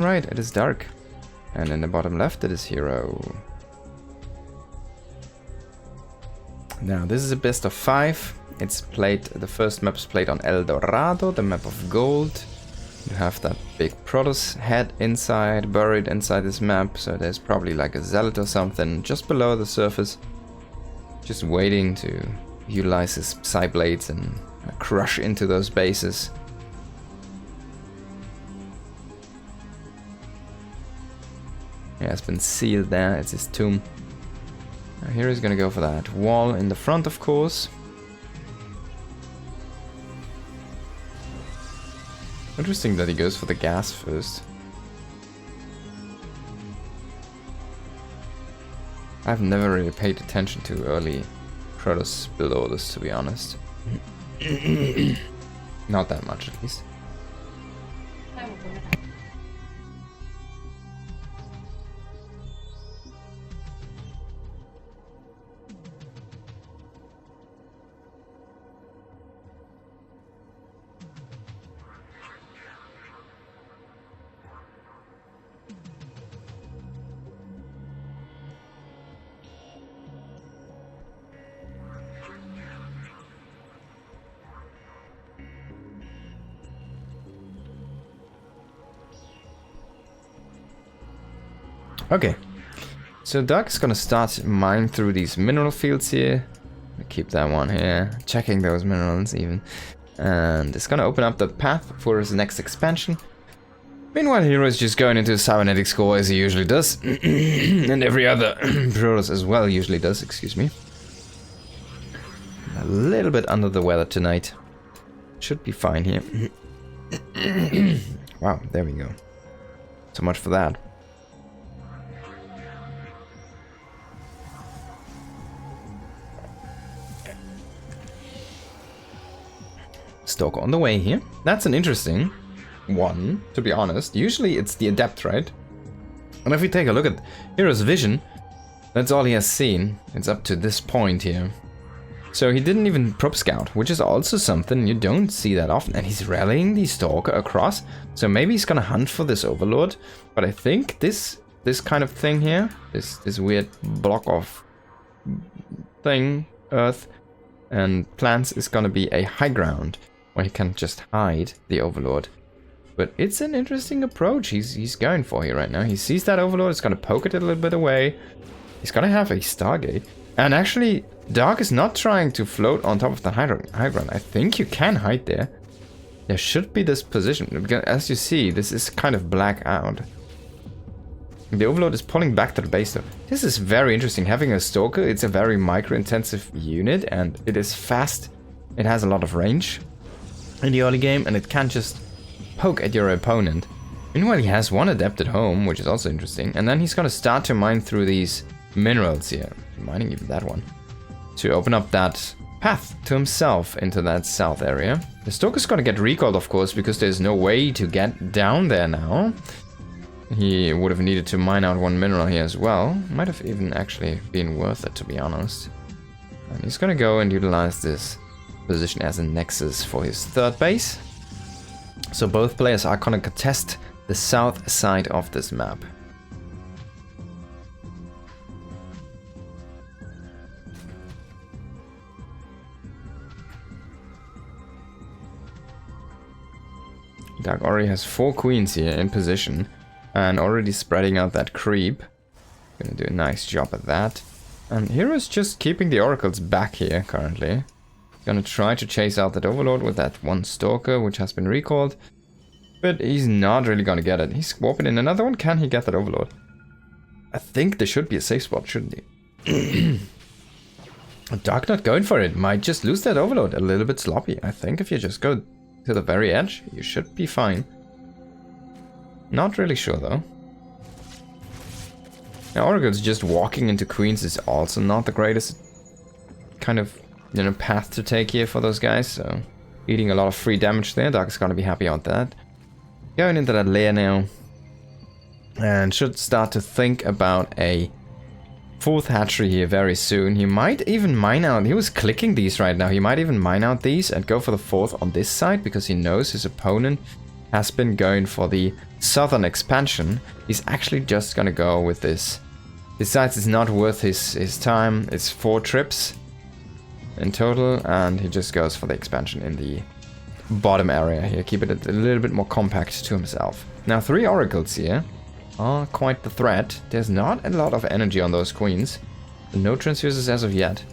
Right, it is dark. And in the bottom left, it is herO. Now, this is a best of 5. It's played, the first map is played on El Dorado, the map of gold. You have that big Protoss head inside, buried inside this map, so there's probably like a zealot or something just below the surface, just waiting to utilize his Psy Blades and crush into those bases. He has been sealed there, it's his tomb. Now here he's gonna go for that wall in the front, of course. Interesting that he goes for the gas first. I've never really paid attention to early Protoss build orders, to be honest. Not that much, at least. Okay, so Doug is gonna start mining through these mineral fields here. Keep that one here, checking those minerals even. And it's gonna open up the path for his next expansion. Meanwhile, herO is just going into cybernetics core as he usually does. And every other Protoss as well usually does, excuse me. A little bit under the weather tonight. Should be fine here. Wow, there we go. So much for that. Stalker on the way here. That's an interesting one, to be honest. Usually it's the Adept, right? And if we take a look at herO's vision, that's all he has seen. It's up to this point here. So he didn't even prop scout, which is also something you don't see that often. And he's rallying the Stalker across. So maybe he's gonna hunt for this Overlord. But I think this kind of thing here, this weird block of thing, earth and plants, is gonna be a high ground where he can just hide the Overlord. But it's an interesting approach he's going for here right now. He sees that Overlord, is gonna poke it a little bit away. He's gonna have a Stargate. And actually, Dark is not trying to float on top of the high ground. I think you can hide there. There should be this position. Because as you see, this is kind of black out. The Overlord is pulling back to the base though. This is very interesting. Having a Stalker, it's a very micro-intensive unit and it is fast. It has a lot of range in the early game and it can just poke at your opponent. Meanwhile, he has one Adept at home, which is also interesting. And then he's going to start to mine through these minerals here. Mining even that one. To open up that path to himself into that south area. The Stalker's going to get recalled, of course, because there's no way to get down there now. He would have needed to mine out one mineral here as well. Might have even actually been worth it, to be honest. And he's going to go and utilize this position as a nexus for his third base. So both players are going to contest the south side of this map. Dark already has 4 queens here in position and already spreading out that creep. Gonna do a nice job at that. And herO is just keeping the oracles back here currently. Gonna try to chase out that Overlord with that one Stalker, which has been recalled. But he's not really gonna get it. He's warping in another one. Can he get that Overlord? I think there should be a safe spot, shouldn't he? Dark not going for it. Might just lose that Overlord. A little bit sloppy. I think if you just go to the very edge, you should be fine. Not really sure though. Now Oracle's just walking into queens is also not the greatest kind of, you know, path to take here for those guys, so eating a lot of free damage there. Dark is gonna be happy about that. Going into that lair now. And should start to think about a 4th hatchery here very soon. He might even mine out, he was clicking these right now, he might even mine out these and go for the 4th on this side because he knows his opponent has been going for the southern expansion, he's actually just gonna go with this. Besides, it's not worth his time. It's 4 trips in total, and he just goes for the expansion in the bottom area here. Keep it a little bit more compact to himself. Now 3 oracles here are quite the threat. There's not a lot of energy on those queens. No transfuses as of yet.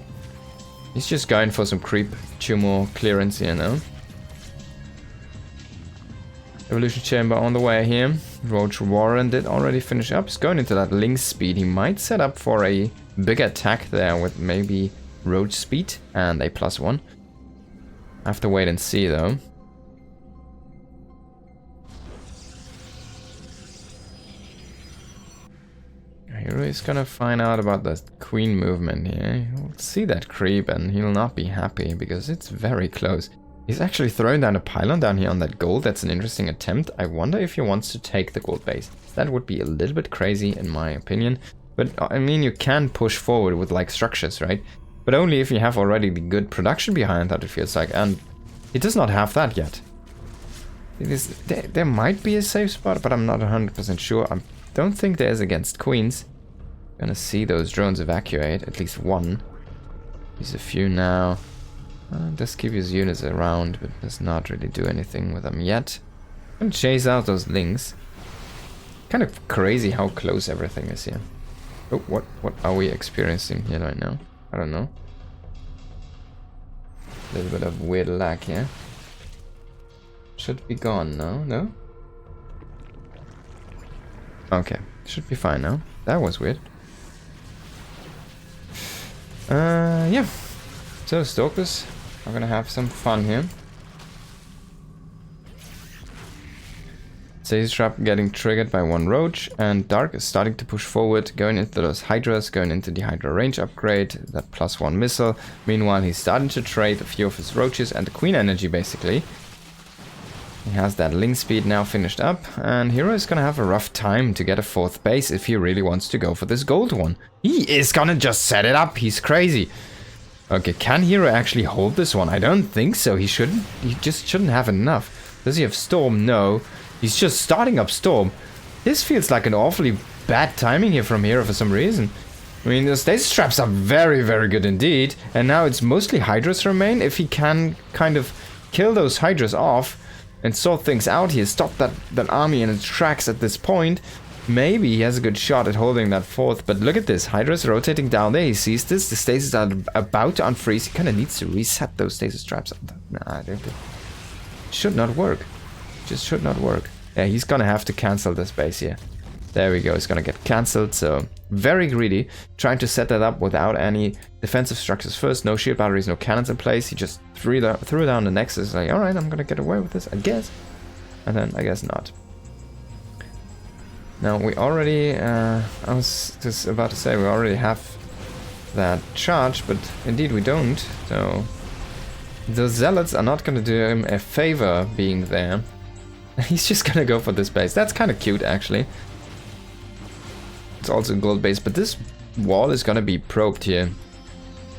He's just going for some creep tumor clearance here now. Evolution chamber on the way here. Roach Warren did already finish up. He's going into that Link speed. He might set up for a big attack there with maybe Roach speed and a +1. I have to wait and see though. herO is gonna find out about the queen movement here. He'll see that creep and he'll not be happy because it's very close. He's actually throwing down a pylon down here on that gold. That's an interesting attempt. I wonder if he wants to take the gold base. That would be a little bit crazy in my opinion. But I mean, you can push forward with like structures, right? But only if you have already the good production behind that, it feels like. And he does not have that yet. There might be a safe spot, but I'm not 100% sure. I don't think there is against queens. Gonna see those drones evacuate, at least one. Use a few now. Does keep his units around, but does not really do anything with them yet. Gonna chase out those links. Kind of crazy how close everything is here. Oh, what are we experiencing here right now? I don't know. A little bit of weird lag here. Should be gone now, no? Okay, should be fine now. That was weird. Yeah. So, Stalkers are gonna have some fun here. Stasis Trap getting triggered by 1 Roach, and Dark is starting to push forward, going into those Hydras, going into the Hydra range upgrade, that +1 missile. Meanwhile, he's starting to trade a few of his Roaches and the Queen energy, basically. He has that Link speed now finished up, and herO is gonna have a rough time to get a 4th base if he really wants to go for this gold one. He is gonna just set it up, he's crazy. Okay, can herO actually hold this one? I don't think so, he just shouldn't have enough. Does he have Storm? No. He's just starting up Storm. This feels like an awfully bad timing here from herO for some reason. I mean, the stasis traps are very, very good indeed, and now it's mostly Hydras remain. If he can kind of kill those Hydras off and sort things out here, stop that army in its tracks at this point, maybe he has a good shot at holding that 4th. But look at this, Hydra's rotating down there, he sees this, the stasis are about to unfreeze, he kind of needs to reset those stasis traps. Nah, I don't think. Should not work. Just should not work. Yeah, he's gonna have to cancel this base here. There we go, it's gonna get cancelled, so very greedy, trying to set that up without any defensive structures first, no shield batteries, no cannons in place. He just threw down the Nexus, like, alright, I'm gonna get away with this, I guess. And then, I guess not. Now, we already, I was just about to say, we already have that charge, but indeed we don't, so the Zealots are not gonna do him a favor being there. He's just gonna go for this base. That's kind of cute, actually. It's also a gold base, but this wall is gonna be probed here.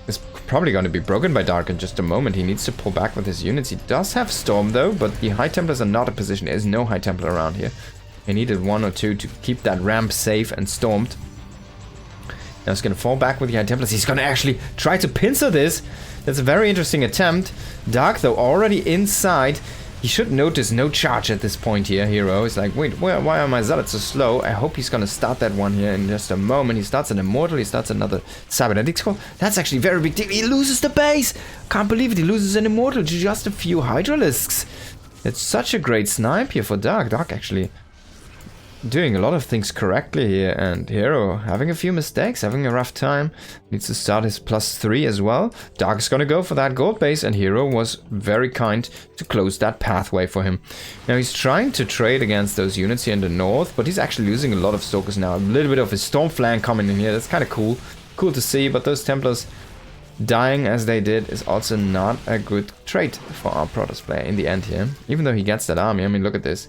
It's probably gonna be broken by Dark in just a moment. He needs to pull back with his units. He does have Storm, though, but the High Templars are not in position. There is no High Templar around here. He needed 1 or 2 to keep that ramp safe and stormed. Now he's gonna fall back with the High Templars. He's gonna actually try to pincer this. That's a very interesting attempt. Dark, though, already inside. He should notice no charge at this point here, herO. He's like, wait, why are my Zealots so slow? I hope he's gonna start that one here in just a moment. He starts an Immortal, he starts another Cybernetic Scroll. That's actually very big deal. He loses the base! Can't believe it, he loses an Immortal to just a few Hydralisks. It's such a great snipe here for Dark. Dark actually doing a lot of things correctly here, and herO having a few mistakes, having a rough time. Needs to start his +3 as well. Dark's gonna go for that gold base, and herO was very kind to close that pathway for him. Now he's trying to trade against those units here in the north, but he's actually losing a lot of Stalkers now. A little bit of his Storm flank coming in here, that's kind of cool. Cool to see, but those Templars dying as they did is also not a good trait for our Protoss player in the end here. Even though he gets that army, I mean, look at this.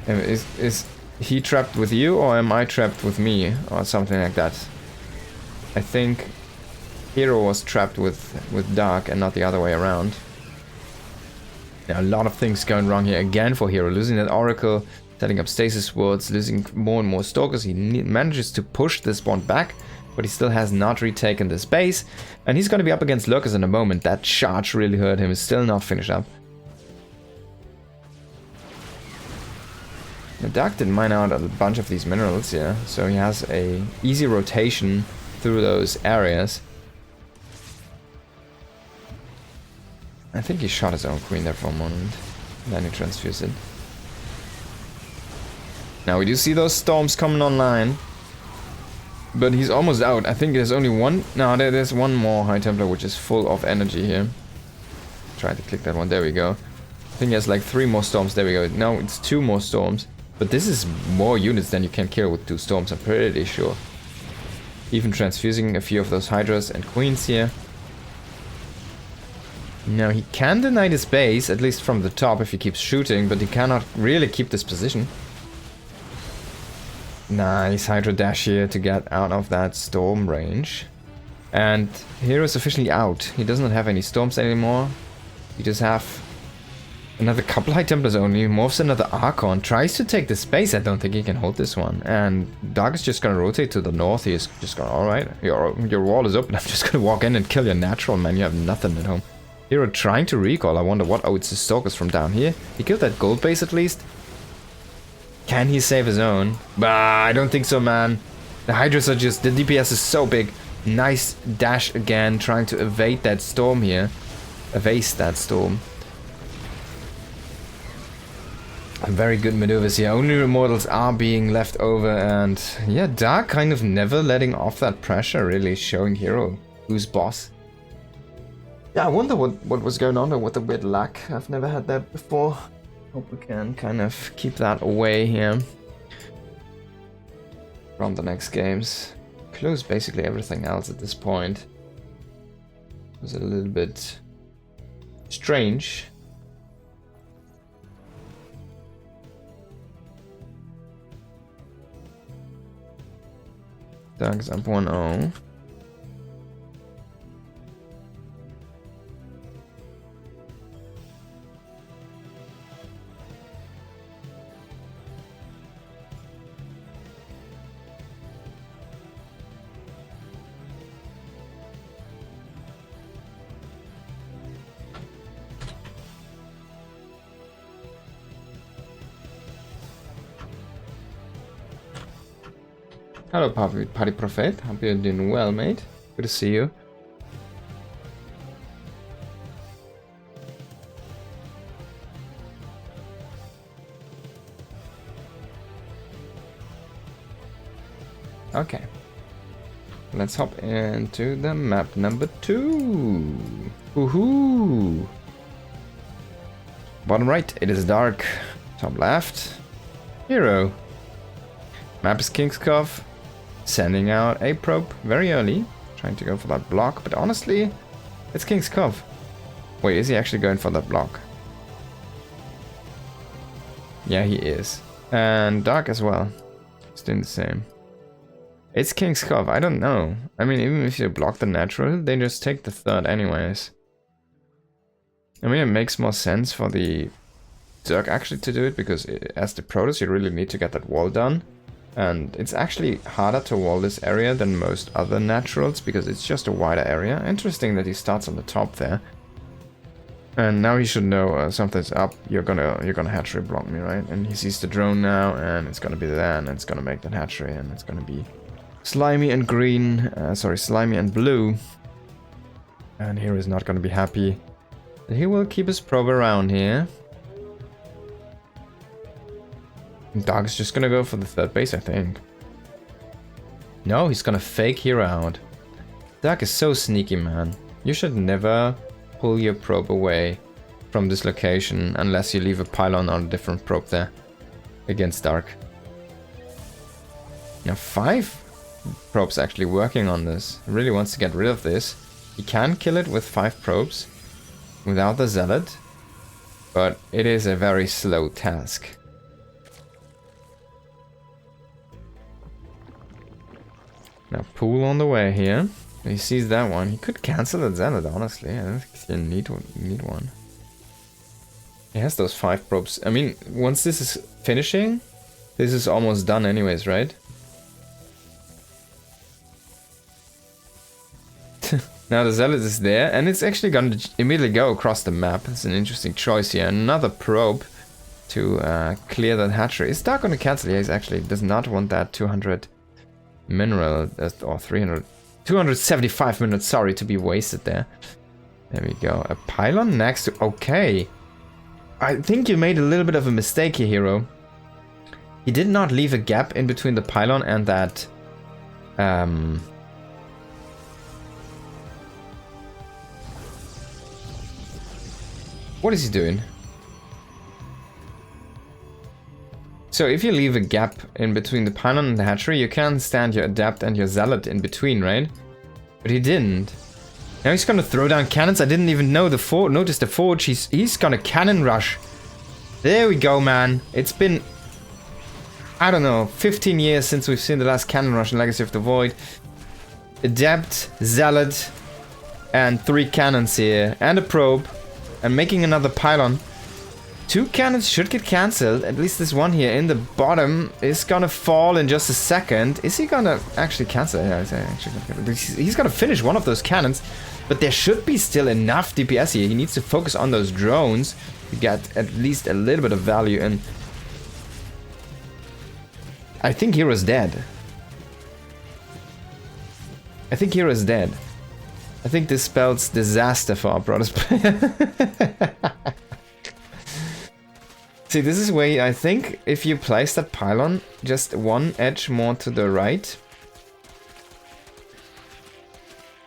Is he trapped with you, or am I trapped with me, or something like that? I think herO was trapped with Dark and not the other way around. Yeah, a lot of things going wrong here again for herO. Losing that Oracle, Setting up stasis wards, losing more and more stalkers. He manages to push this one back, but he still has not retaken this base. And he's going to be up against lurkers in a moment. That charge really hurt him. He's still not finished up. The Dark did mine out a bunch of these minerals, yeah. So he has a easy rotation through those areas. I think he shot his own queen there for a moment. Then he transfused it. Now we do see those storms coming online. But he's almost out. I think there's only one. No, there's one more High Templar which is full of energy here. Try to click that one. There we go. I think there's like 3 more storms. There we go. No, it's 2 more storms. But this is more units than you can kill with 2 storms, I'm pretty sure. Even transfusing a few of those Hydras and Queens here. Now he can deny this base, at least from the top if he keeps shooting, but he cannot really keep this position. Nice Hydra dash here to get out of that storm range. And herO is officially out. He does not have any storms anymore. He just have another couple High Templars only. Morphs another Archon. Tries to take the space. I don't think he can hold this one. And Dark is just gonna rotate to the north. He is just gonna, alright, your wall is open. I'm just gonna walk in and kill your natural, man. You have nothing at home. herO trying to recall. I wonder what. Oh, it's the stalkers from down here. He killed that gold base at least. Can he save his own? Bah, I don't think so, man. The Hydras are just... The DPS is so big. Nice dash again, trying to evade that storm here. Evade that storm. Very good maneuvers here. Only immortals are being left over, and yeah, Dark kind of never letting off that pressure, really showing herO who's boss. Yeah, I wonder what was going on there with the weird lag. I've never had that before. Hope we can kind of keep that away here from the next games. Close basically everything else at this point. It was a little bit strange. Dark's up 1-0. Hello, Party Prophet. Hope you're doing well, mate. Good to see you. Okay. Let's hop into the map number 2. Woohoo! Bottom right, it is Dark. Top left, herO. Map is King's Cove. Sending out a probe very early. Trying to go for that block, but honestly, it's King's Cove. Wait, is he actually going for that block? Yeah, he is. And Dark as well. He's doing the same. It's King's Cove, I don't know. I mean, even if you block the natural, they just take the third anyways. I mean, it makes more sense for the Zerg actually to do it, because as the Protoss, you really need to get that wall done. And it's actually harder to wall this area than most other naturals, because it's just a wider area. Interesting that he starts on the top there. And now he should know something's up. You're gonna hatchery block me, right? And he sees the drone now, and it's gonna be there, and it's gonna make that hatchery, and it's gonna be slimy and green. Slimy and blue. And herO is not gonna be happy. But he will keep his probe around here. Dark is just gonna go for the third base, I think. No, he's gonna fake herO out. Dark is so sneaky, man. You should never pull your probe away from this location unless you leave a pylon or a different probe there against Dark. Now 5 probes actually working on this. He really wants to get rid of this. He can kill it with 5 probes without the Zealot, but it is a very slow task. Now pool on the way here. He sees that one. He could cancel the Zealot, honestly. I don't think he need one. He has those 5 probes. I mean, once this is finishing, This is almost done anyways, right? Now the Zealot is there, and it's actually going to immediately go across the map. It's an interesting choice here. Another probe to clear that hatchery. Is Dark going to cancel? Yeah, he actually does not want that 200 mineral, or 300, 275 minutes, sorry, to be wasted there. There we go. A pylon next to... Okay. I think you made a little bit of a mistake here, herO. He did not leave a gap in between the pylon and that... What is he doing? So if you leave a gap in between the pylon and the hatchery, you can stand your adept and your zealot in between, right? But he didn't. Now he's gonna throw down cannons. I didn't even know the forge. Notice the forge. He's gonna cannon rush. There we go, man. It's been, I don't know, 15 years since we've seen the last cannon rush in Legacy of the Void. Adept, zealot, and 3 cannons here, and a probe. And making another pylon. 2 cannons should get cancelled. At least this one here in the bottom is gonna fall in just a second. Is he gonna actually cancel? Yeah, he's gonna finish one of those cannons. But there should be still enough DPS here. He needs to focus on those drones to get at least a little bit of value. And I think hero's dead. I think hero's dead. I think this spells disaster for our Protoss player. See, this is where I think if you place that pylon just one edge more to the right,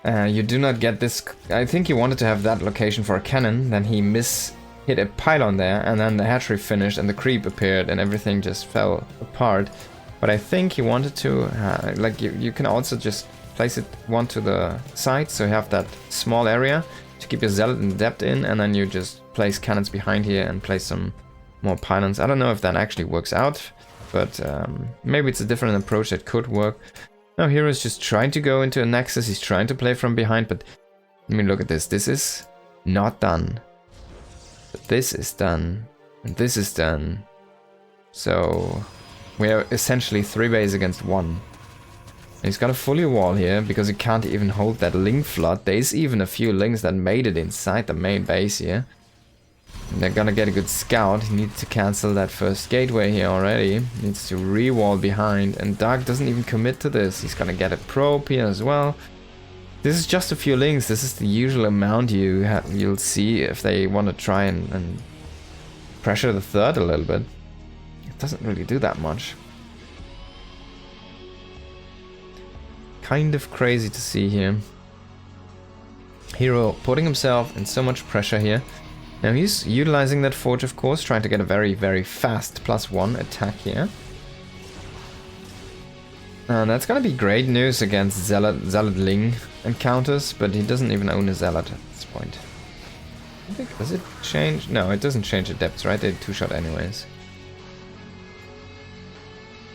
you do not get this. I think he wanted to have that location for a cannon, then he hit a pylon there, and then the hatchery finished and the creep appeared and everything just fell apart. But I think he wanted to, like you can also just place it one to the side, so you have that small area to keep your zealot and adept in, and then you just place cannons behind here and place some more pylons. I don't know if that actually works out, but maybe it's a different approach that could work. Now hero is just trying to go into a nexus. He's trying to play from behind, but I mean, look at this. This is not done. But this is done, and this is done. So we are essentially 3 bays against 1. He's got a fully wall here because he can't even hold that link flood. There's even a few links that made it inside the main base here. And they're gonna get a good scout. He needs to cancel that first gateway here already. Needs to re-wall behind. And Dark doesn't even commit to this. He's gonna get a probe here as well. This is just a few links. This is the usual amount you'll see if they want to try and pressure the third a little bit. It doesn't really do that much. Kind of crazy to see here. herO putting himself in so much pressure here. Now he's utilizing that forge, of course, trying to get a very, very fast +1 attack here. And that's gonna be great news against Zealot-Ling encounters, but he doesn't even own a Zealot at this point. I think, does it change? No, it doesn't change the depths, right? They 2-shot anyways.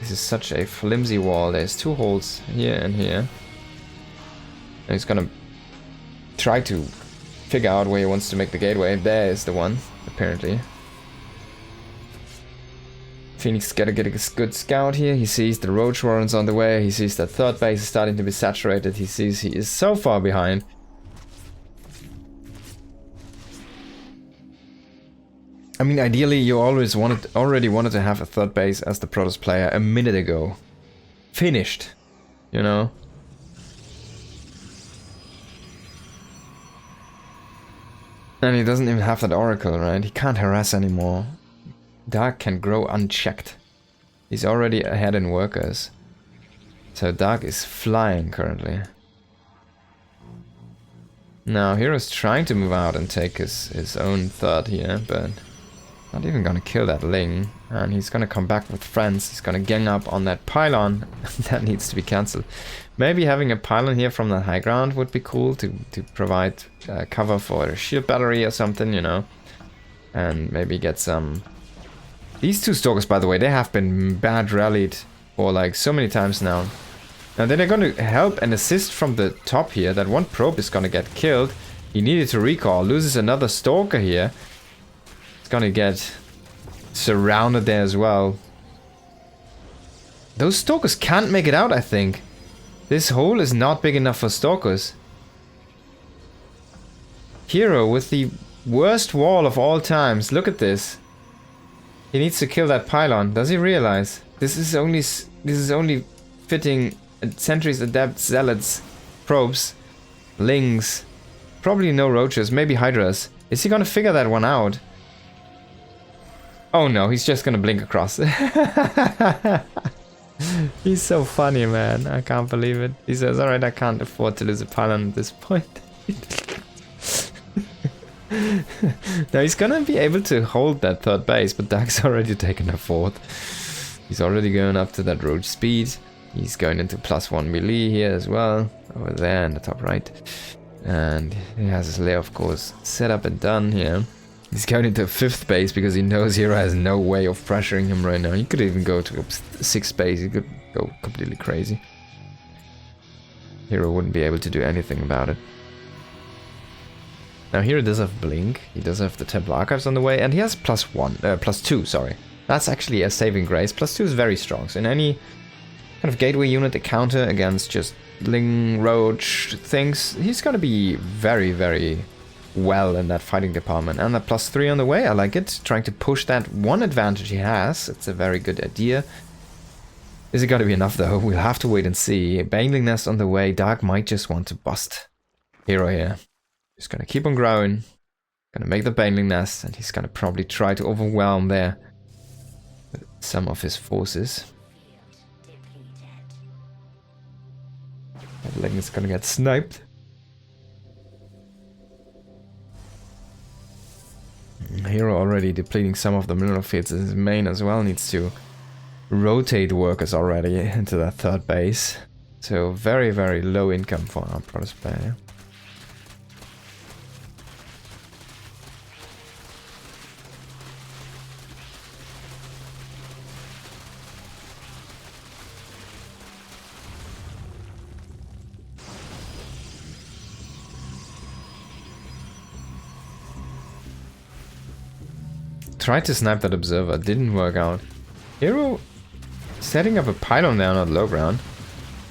This is such a flimsy wall. There's 2 holes here and here. And he's gonna try to figure out where he wants to make the gateway. There is the one, apparently. Phoenix gotta get a good scout here. He sees the Roach Warrens on the way. He sees that third base is starting to be saturated. He sees he is so far behind. I mean, ideally, you already wanted to have a third base as the Protoss player a minute ago. Finished, you know? And he doesn't even have that Oracle, right? He can't harass anymore. Dark can grow unchecked. He's already ahead in workers. So Dark is flying currently. Now, hero's trying to move out and take his own third here, but not even gonna kill that Ling. And he's gonna come back with friends. He's gonna gang up on that pylon. That needs to be cancelled. Maybe having a pylon here from the high ground would be cool to provide cover for a shield battery or something, you know. And maybe get some... These 2 Stalkers, by the way, they have been bad rallied for like so many times now. Now then they're going to help and assist from the top here. That one probe is going to get killed. He needed to recall. Loses another Stalker here. It's going to get surrounded there as well. Those Stalkers can't make it out, I think. This hole is not big enough for Stalkers. herO with the worst wall of all times. Look at this. He needs to kill that pylon. Does he realize? This is only fitting Sentries, Adepts, Zealots, Probes, Lings. Probably no Roaches, maybe Hydras. Is he gonna figure that one out? Oh no, he's just gonna blink across. He's so funny, man. I can't believe it. He says, alright, I can't afford to lose a pylon at this point. Now he's gonna be able to hold that third base, but Dark's already taken a fourth. He's already going up to that roach speed. He's going into +1 melee here as well, over there in the top right. And he has his lair, of course, set up and done here. He's going into 5th base because he knows herO has no way of pressuring him right now. He could even go to 6th base, he could go completely crazy. herO wouldn't be able to do anything about it. Now herO does have Blink, he does have the Temple Archives on the way, and he has +2, sorry. That's actually a saving grace. +2 is very strong, so in any kind of gateway unit to counter against just Ling, Roach, things, he's gonna be very, very well in that fighting department. And that +3 on the way, I like it. Trying to push that one advantage he has, it's a very good idea. Is it gonna be enough though? We'll have to wait and see. Baneling Nest on the way, Dark might just want to bust herO here. He's gonna keep on growing, gonna make the Baneling Nest, and he's gonna probably try to overwhelm there with some of his forces. That Ling is gonna get sniped. herO already depleting some of the mineral fields in his main as well, needs to rotate workers already into that third base. So very, very low income for our Protoss player. Tried to snipe that observer, didn't work out. herO setting up a pylon down on low ground.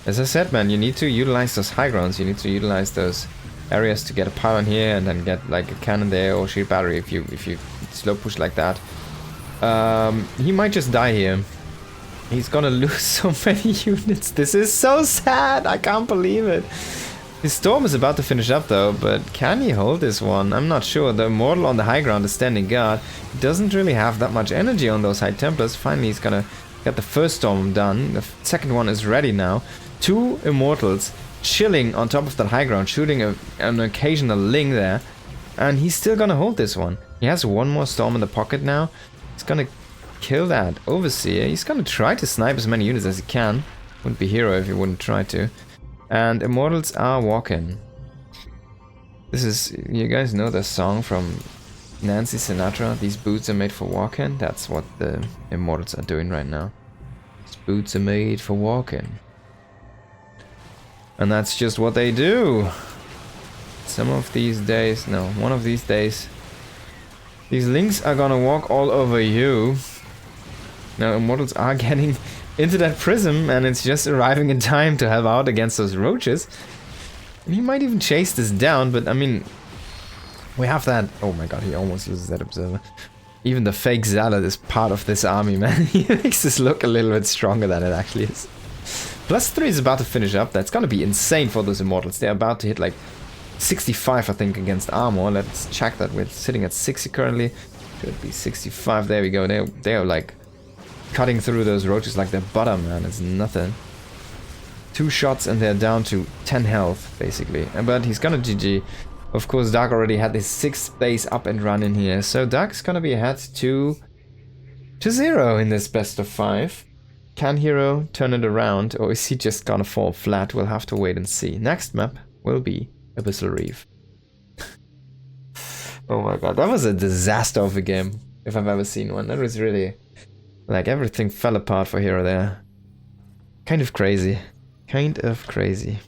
As I said, man, you need to utilize those high grounds. You need to utilize those areas to get a pylon here and then get like a cannon there or shield battery if you slow push like that. He might just die here. He's gonna lose so many units. This is so sad. I can't believe it. His Storm is about to finish up though, but can he hold this one? I'm not sure. The Immortal on the high ground is standing guard. He doesn't really have that much energy on those High Templars. Finally he's gonna get the first Storm done. The second one is ready now. 2 Immortals chilling on top of that high ground, shooting an occasional Ling there. And he's still gonna hold this one. He has one more Storm in the pocket now. He's gonna kill that Overseer. He's gonna try to snipe as many units as he can. Wouldn't be herO if he wouldn't try to. And Immortals are walking. This is, you guys know the song from Nancy Sinatra, these boots are made for walking? That's what the Immortals are doing right now. These boots are made for walking. And that's just what they do. Some of these days, no, one of these days, these Lings are gonna walk all over you. Now Immortals are getting into that prism, and it's just arriving in time to help out against those roaches. And he might even chase this down, but I mean, we have that. Oh my god, he almost loses that observer. Even the fake Zealot is part of this army, man. He makes this look a little bit stronger than it actually is. +3 is about to finish up. That's gonna be insane for those Immortals. They're about to hit like 65, I think, against armor. Let's check that. We're sitting at 60 currently. Should be 65. There we go. They're like cutting through those roaches like they're butter, man. It's nothing. 2 shots and they're down to 10 health, basically. But he's gonna GG. Of course, Dark already had his 6th base up and running here. So Dark's gonna be ahead to 0 in this best of 5. Can herO turn it around, or is he just gonna fall flat? We'll have to wait and see. Next map will be Abyssal Reef. Oh my god, that was a disaster of a game, if I've ever seen one. That was really... like, everything fell apart for herO there. Kind of crazy. Kind of crazy.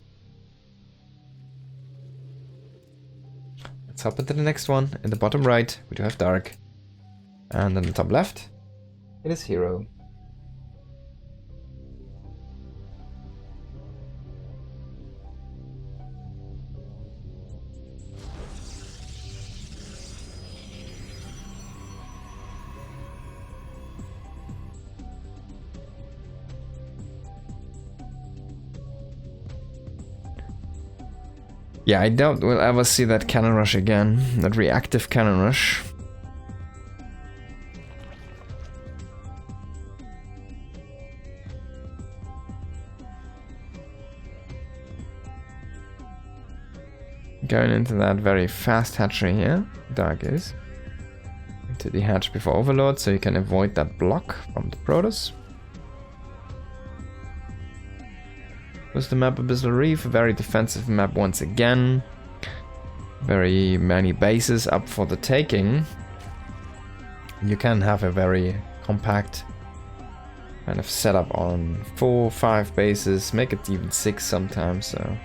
Let's hop into the next one. In the bottom right, we do have Dark. And in the top left, it is herO. Yeah, I doubt we'll ever see that cannon rush again. That reactive cannon rush. Going into that very fast hatchery here, Dark is. Into the hatch before Overlord, so you can avoid that block from the Protoss. Was the map Abyssal Reef, a very defensive map once again. Very many bases up for the taking. You can have a very compact kind of setup on 4, 5 bases, make it even 6 sometimes, so...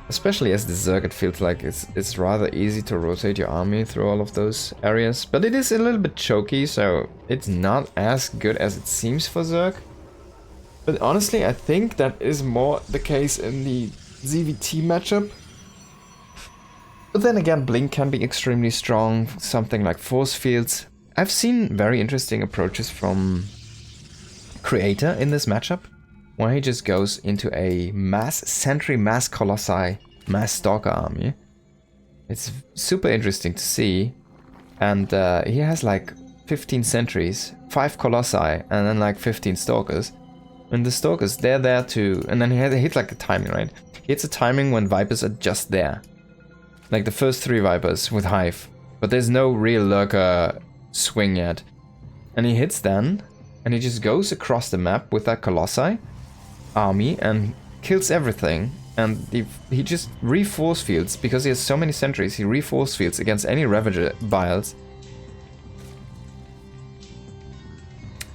Especially as the Zerg, it feels like it's rather easy to rotate your army through all of those areas. But it is a little bit choky, so it's not as good as it seems for Zerg. But honestly, I think that is more the case in the ZVT matchup. But then again, Blink can be extremely strong, something like force fields. I've seen very interesting approaches from Creator in this matchup, where he just goes into a mass sentry, mass colossi, mass stalker army. It's super interesting to see. And he has like 15 sentries, 5 colossi, and then like 15 stalkers. And the stalkers, they're there to... And then he hits like a timing, right? He hits a timing when Vipers are just there. Like the first 3 Vipers with Hive. But there's no real lurker swing yet. And he hits then, and he just goes across the map with that colossi army and kills everything. And he just re-force fields, because he has so many sentries, he re-force fields against any Ravager biles.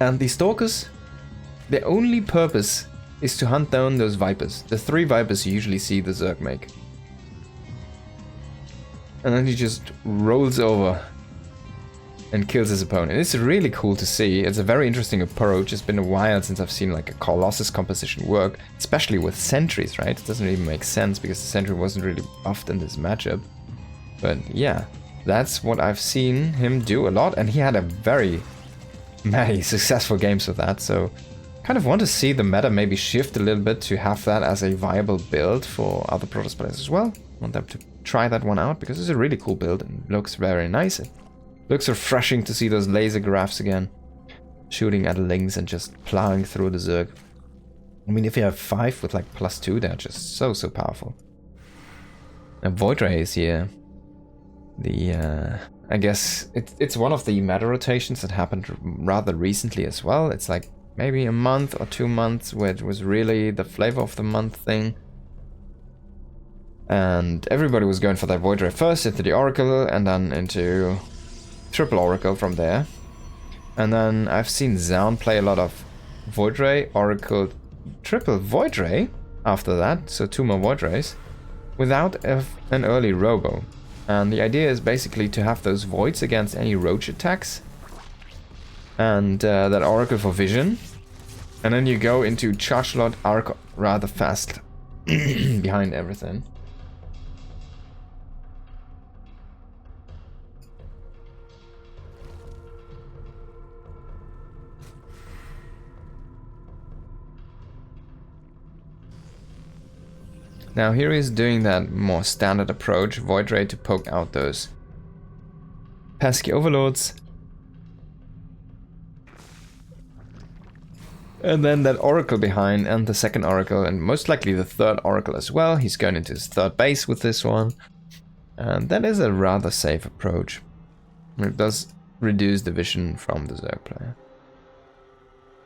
And the Stalkers, their only purpose is to hunt down those Vipers. The 3 Vipers you usually see the Zerg make. And then he just rolls over and kills his opponent. It's really cool to see. It's a very interesting approach. It's been a while since I've seen like a Colossus composition work, especially with sentries, right? It doesn't even make sense because the sentry wasn't really buffed in this matchup. But yeah, that's what I've seen him do a lot, and he had a very many successful games with that, so kind of want to see the meta maybe shift a little bit to have that as a viable build for other Protoss players as well. Want them to try that one out because it's a really cool build and looks very nice. It looks refreshing to see those laser graphs again, shooting at lings and just plowing through the Zerg. I mean, if you have 5 with like +2, they're just so powerful. And Void Ray is here. The I guess it's one of the meta rotations that happened rather recently as well. It's like maybe a month or 2 months where it was really the flavor of the month thing. And everybody was going for that Void Ray first, into the Oracle, and then into Triple Oracle from there. And then I've seen Zaun play a lot of Void Ray, Oracle, Triple Void Ray after that, so 2 more Void Rays, without an early Robo. And the idea is basically to have those Voids against any Roach attacks, and that Oracle for vision, and then you go into Charge Slot Arc rather fast behind everything. Now here he's doing that more standard approach, Void Ray to poke out those pesky overlords. And then that Oracle behind, and the second Oracle, and most likely the third Oracle as well. He's going into his third base with this one. And that is a rather safe approach. It does reduce the vision from the Zerg player.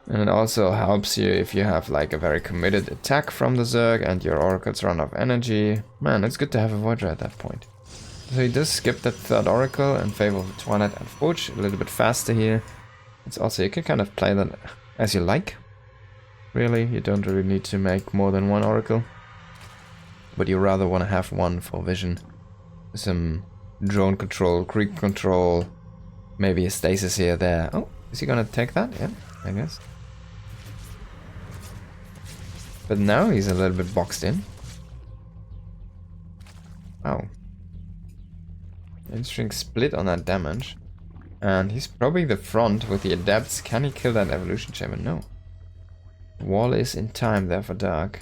And it also helps you if you have like a very committed attack from the Zerg and your Oracles run out of energy. Man, it's good to have a Void Ray at that point. So he does skip that third Oracle in favor of the Twilight and Forge, a little bit faster here. It's also, you can kind of play that as you like. Really, you don't really need to make more than 1 Oracle. But you rather want to have 1 for vision. Some drone control, creep control, maybe a stasis here, there. Oh, is he gonna take that? Yeah, I guess. But now he's a little bit boxed in. Oh. Interesting split on that damage. And he's probing the front with the Adepts. Can he kill that Evolution Chamber? No. Wall is in time there for Dark.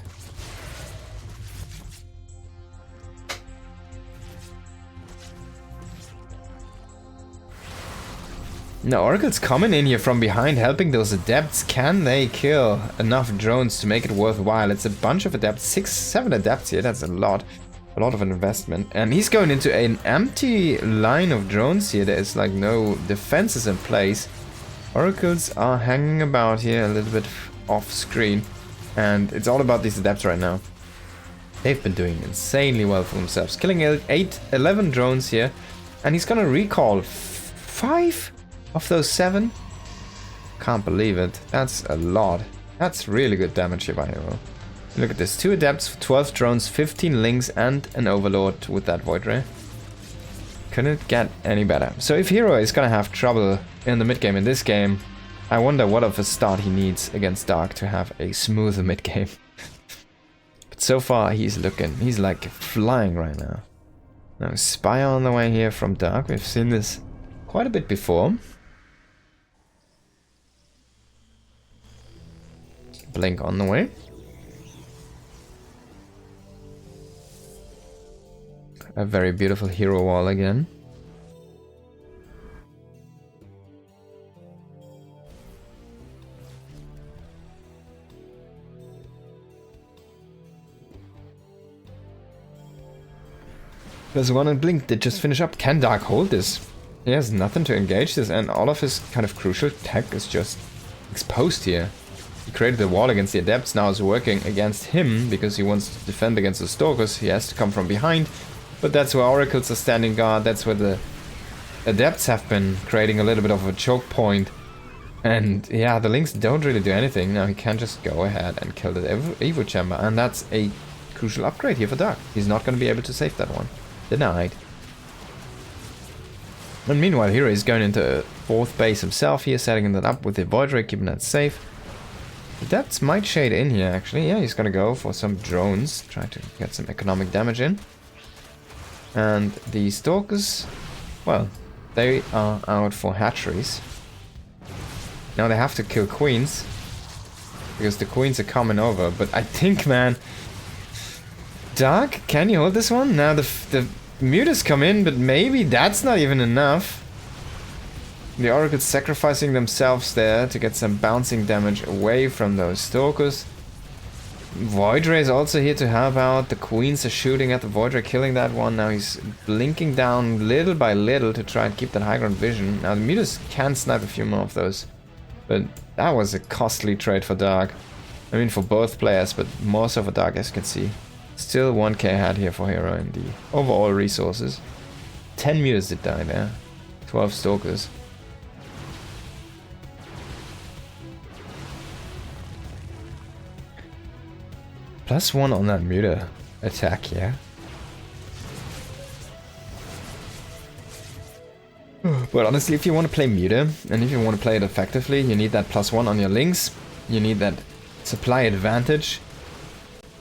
Now Oracle's coming in here from behind, helping those adepts. Can they kill enough drones to make it worthwhile? It's a bunch of adepts, 6, 7 adepts here. That's a lot of an investment. And he's going into an empty line of drones here. There is like no defenses in place. Oracles are hanging about here a little bit off screen. And it's all about these adepts right now. They've been doing insanely well for themselves. Killing 11 drones here. And he's gonna recall 5 of those 7. Can't believe it. That's a lot. That's really good damage here by herO. Look at this. 2 adepts, 12 drones, 15 links, and an overlord with that void ray. Couldn't get any better. So if herO is gonna have trouble in the mid game in this game, I wonder what of a start he needs against Dark to have a smoother mid game. But so far he's like flying right now. Now Spire on the way here from Dark. We've seen this quite a bit before. Blink on the way. A very beautiful herO wall again. There's one and Blink did just finish up. Can Dark hold this? He has nothing to engage this, and all of his kind of crucial tech is just exposed here. He created a wall against the adepts, now is working against him because he wants to defend against the stalkers. He has to come from behind, but that's where oracles are standing guard. That's where the adepts have been creating a little bit of a choke point. And yeah, the links don't really do anything. Now he can just go ahead and kill the Evo Chamber, and that's a crucial upgrade here for Dark. He's not going to be able to save that one. Denied. And meanwhile, herO is going into 4th base himself here, setting that up with the Void Ray, keeping that safe. The depths might shade in here, actually. Yeah, he's gonna go for some drones, try to get some economic damage in. And the Stalkers, well, they are out for hatcheries. Now they have to kill queens, because the queens are coming over. But I think, man, Dark, can you hold this one? Now the mutas come in, but maybe that's not even enough. The oracles sacrificing themselves there to get some bouncing damage away from those stalkers. Void Ray is also here to help out. The queens are shooting at the Void Ray, killing that one. Now he's blinking down little by little to try and keep that high ground vision. Now the mutas can snipe a few more of those, but that was a costly trade for Dark. I mean, for both players, but more so for Dark, as you can see. Still 1k ahead here for herO in the overall resources. 10 mutas did die there. 12 stalkers. +1 on that muta attack, yeah. But honestly, if you want to play muta, and if you want to play it effectively, you need that +1 on your links. You need that supply advantage.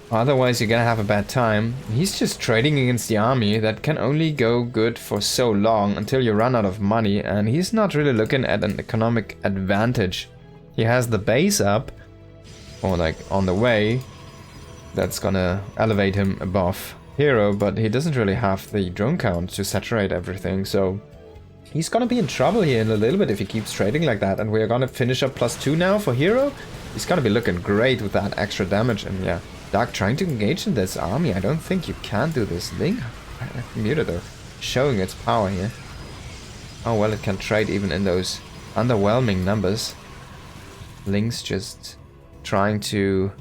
Otherwise, you're gonna have a bad time. He's just trading against the army. That can only go good for so long until you run out of money, and he's not really looking at an economic advantage. He has the base up, or like on the way, that's gonna elevate him above herO, but he doesn't really have the drone count to saturate everything, so he's gonna be in trouble here in a little bit if he keeps trading like that. And we're gonna finish up +2 now for herO. He's gonna be looking great with that extra damage, and yeah. Dark trying to engage in this army. I don't think you can do this. Link muta though, showing its power here. Oh well, it can trade even in those underwhelming numbers. Link's just trying to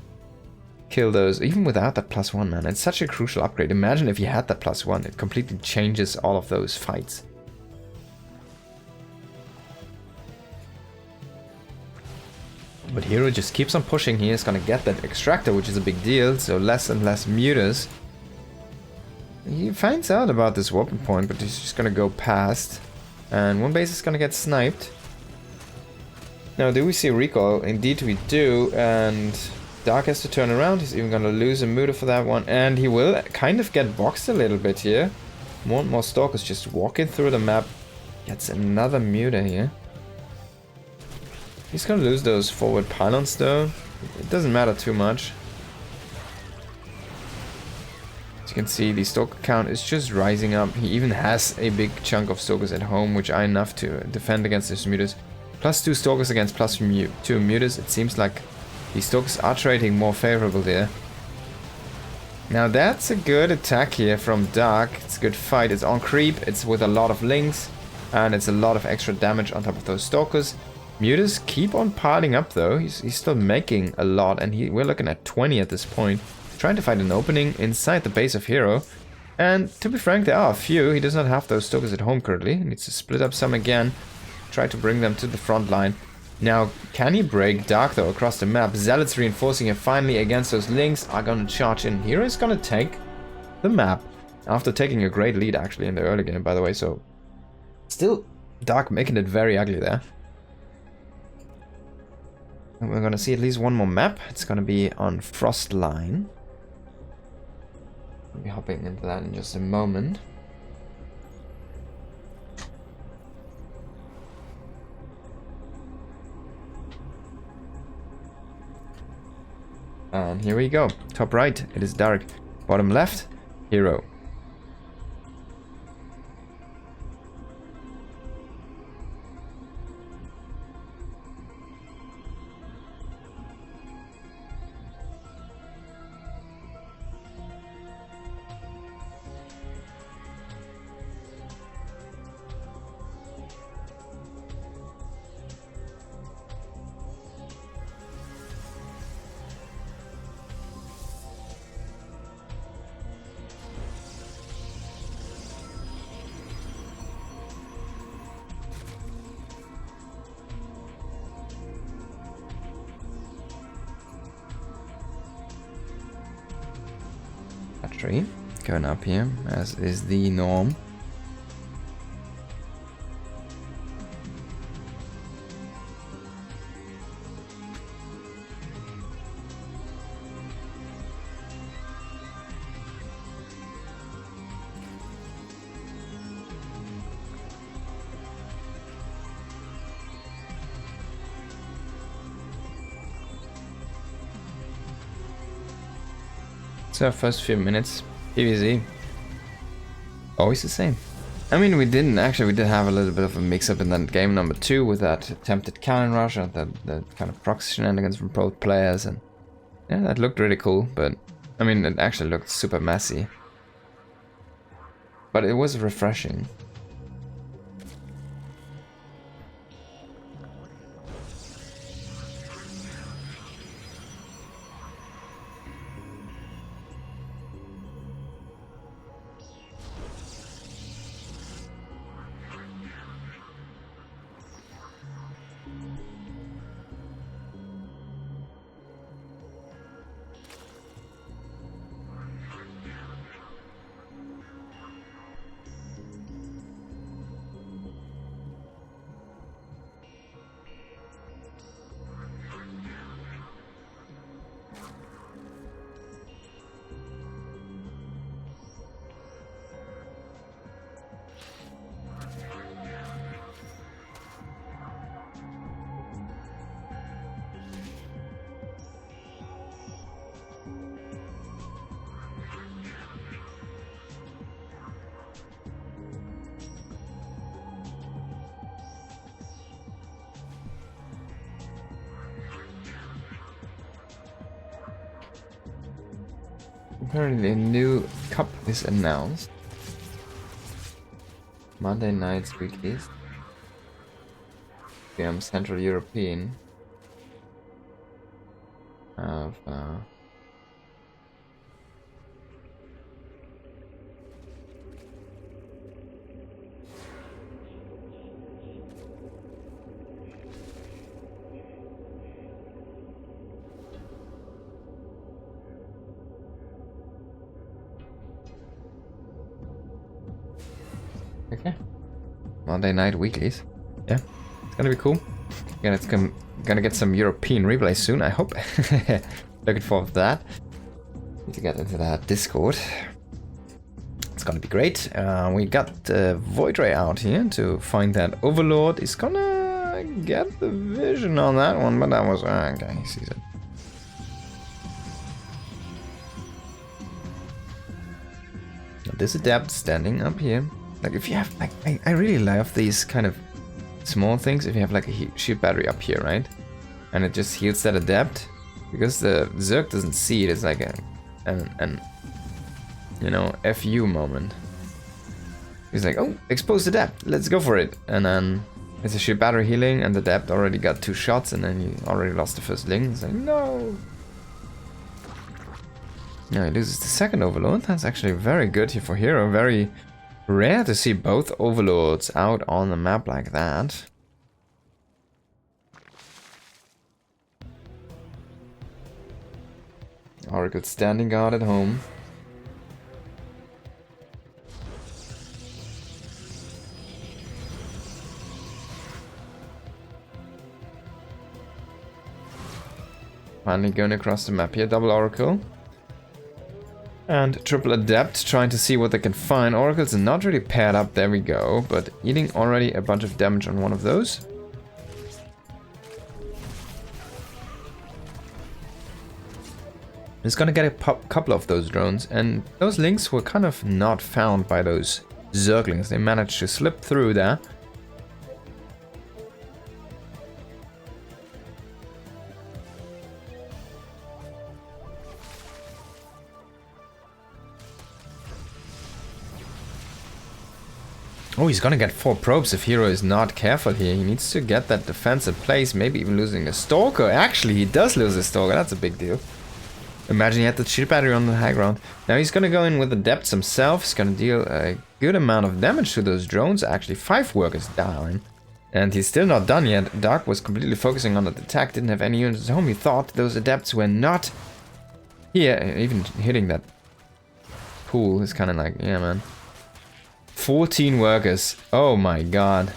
kill those, even without that +1, man. It's such a crucial upgrade. Imagine if you had that +1, it completely changes all of those fights. But herO just keeps on pushing here. He's gonna get that extractor, which is a big deal, so less and less mutas. He finds out about this weapon point, but he's just gonna go past. And one base is gonna get sniped. Now, do we see a recall? Indeed we do, and Dark has to turn around. He's even gonna lose a muta for that one, and he will kind of get boxed a little bit here. More and more stalkers just walking through the map. Gets another muta here. He's gonna lose those forward pylons though. It doesn't matter too much. you can see, the Stalker count is just rising up. He even has a big chunk of Stalkers at home, which are enough to defend against his Mutas. +2 Stalkers against +2 Mutas. It seems like the Stalkers are trading more favorable there. Now that's a good attack here from Dark. It's a good fight. It's on creep. It's with a lot of links. And it's a lot of extra damage on top of those Stalkers. Mutas keep on piling up though. He's still making a lot. And we're looking at 20 at this point. Trying to find an opening inside the base of herO. And to be frank, there are a few. He does not have those Stalkers at home currently. He needs to split up some again. Try to bring them to the front line. Now, can he break Dark though across the map? Zealots reinforcing him finally against those links are going to charge in. herO is going to take the map. After taking a great lead actually in the early game, by the way. So, still Dark making it very ugly there. And we're going to see at least one more map. It's going to be on Frostline. I'll be hopping into that in just a moment. And here we go. Top right, it is Dark. Bottom left, herO. Tree going up here, as is the norm. So first few minutes, PvZ, always the same. I mean, we did have a little bit of a mix-up in that game number 2 with that attempted cannon rush and the kind of proxy shenanigans from both players, and yeah, that looked really cool, but I mean, it actually looked super messy. But it was refreshing. Apparently a new cup is announced. Monday nights, weeklies. Central European. Okay. Monday night weeklies. Yeah, it's gonna be cool. Again, it's gonna get some European replays soon, I hope. Looking forward to that. Need to get into that Discord. It's gonna be great. We got Void Ray out here to find that Overlord is gonna get the vision on that one, but that was okay. He sees it. This adept standing up here. Like if you have, like, I really love these kind of small things. If you have like a shield battery up here, right? And it just heals that adept. Because the Zerg doesn't see it, it's like an you know, FU moment. He's like, oh, exposed adept, let's go for it. And then it's a shield battery healing, and the adept already got 2 shots, and then he already lost the first link. He's like, no. Yeah, he loses the second overlord. That's actually very good here for herO. Very rare to see both overlords out on the map like that. Oracle standing guard at home. Finally going across the map here, double Oracle. And triple Adept, trying to see what they can find. Oracles are not really paired up, there we go, but eating already a bunch of damage on one of those. He's gonna get a couple of those drones, and those links were kind of not found by those Zerglings. They managed to slip through there. Oh, he's gonna get 4 probes if herO is not careful here. He needs to get that defense in place, maybe even losing a Stalker. Actually, he does lose a Stalker, that's a big deal. Imagine he had the shield battery on the high ground. Now he's gonna go in with the Adepts himself. He's gonna deal a good amount of damage to those drones. Actually, 5 workers down. And he's still not done yet. Dark was completely focusing on the attack, didn't have any units at home. He thought those Adepts were not here. Even hitting that pool is kind of like, yeah, man. 14 workers. Oh my god.